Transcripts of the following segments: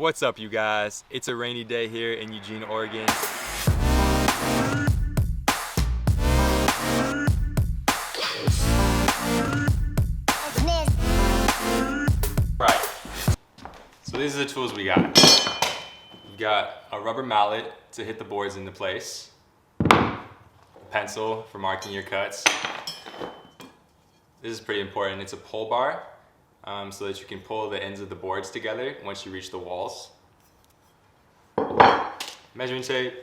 What's up, you guys? It's a rainy day here in Eugene, Oregon. Right. So these are the tools we got. We've got a rubber mallet to hit the boards into place, a pencil for marking your cuts. This is pretty important. It's a pull bar so that you can pull the ends of the boards together once you reach the walls. Measuring tape,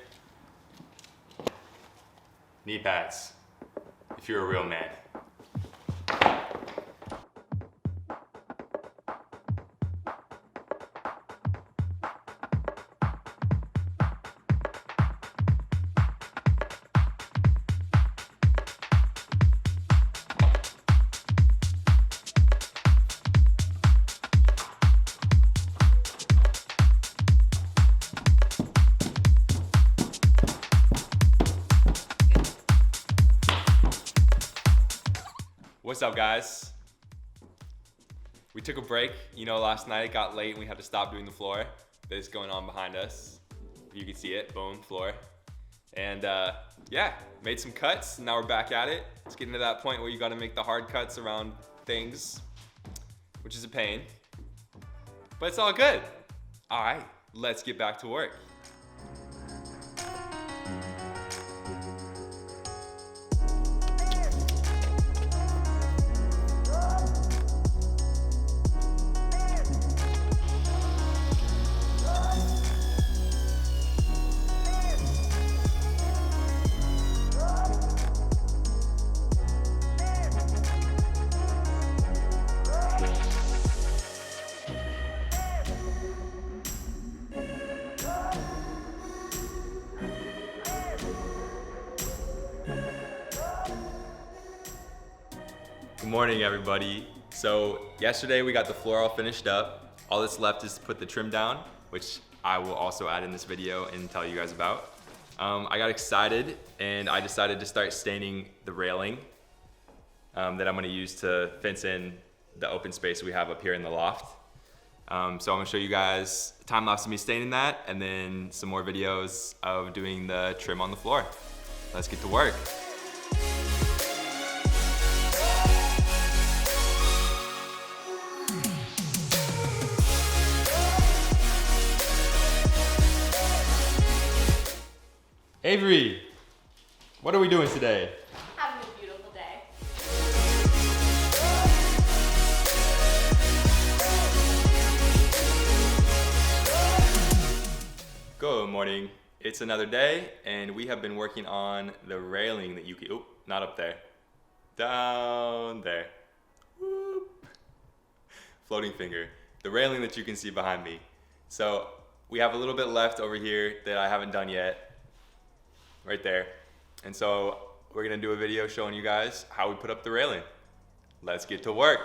knee pads, if you're a real man. What's up, guys? We took a break. You know, last night it got late and we had to stop doing the floor. This going on behind us. You can see it, boom, floor. And yeah, made some cuts. Now we're back at it. It's getting to that point where you gotta make the hard cuts around things, which is a pain, but it's all good. All right, let's get back to work. Good morning, everybody. So yesterday we got the floor all finished up. All that's left is to put the trim down, which I will also add in this video and tell you guys about. I got excited and I decided to start staining the railing that I'm gonna use to fence in the open space we have up here in the loft. So I'm gonna show you guys a time lapse of me staining that and then some more videos of doing the trim on the floor. Let's get to work. Avery, what are we doing today? Having a beautiful day. Good morning. It's another day, and we have been working on the railing that you can, oop, not up there, down there. Whoop. Floating finger. The railing that you can see behind me. So we have a little bit left over here that I haven't done yet. Right there. And so we're gonna do a video showing you guys how we put up the railing. Let's get to work.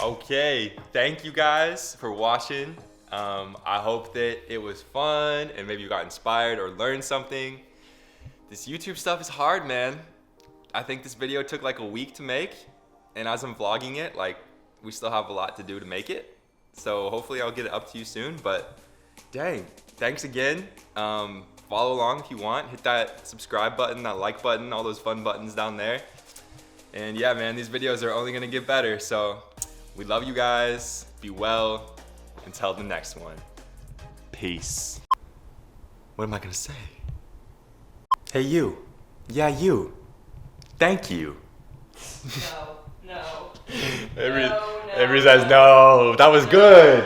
Okay, thank you guys for watching. I hope that it was fun and maybe you got inspired or learned something. This YouTube stuff is hard, man. I think this video took like a week to make, and as I'm vlogging it, like, we still have a lot to do to make it. So hopefully I'll get it up to you soon, but dang, thanks again. Follow along if you want. Hit that subscribe button, that like button, all those fun buttons down there. And yeah, man, these videos are only gonna get better, so we love you guys. Be well. Until the next one. Peace. What am I gonna say? Hey you. Yeah, you. Thank you. No. Every No. says no. That was good.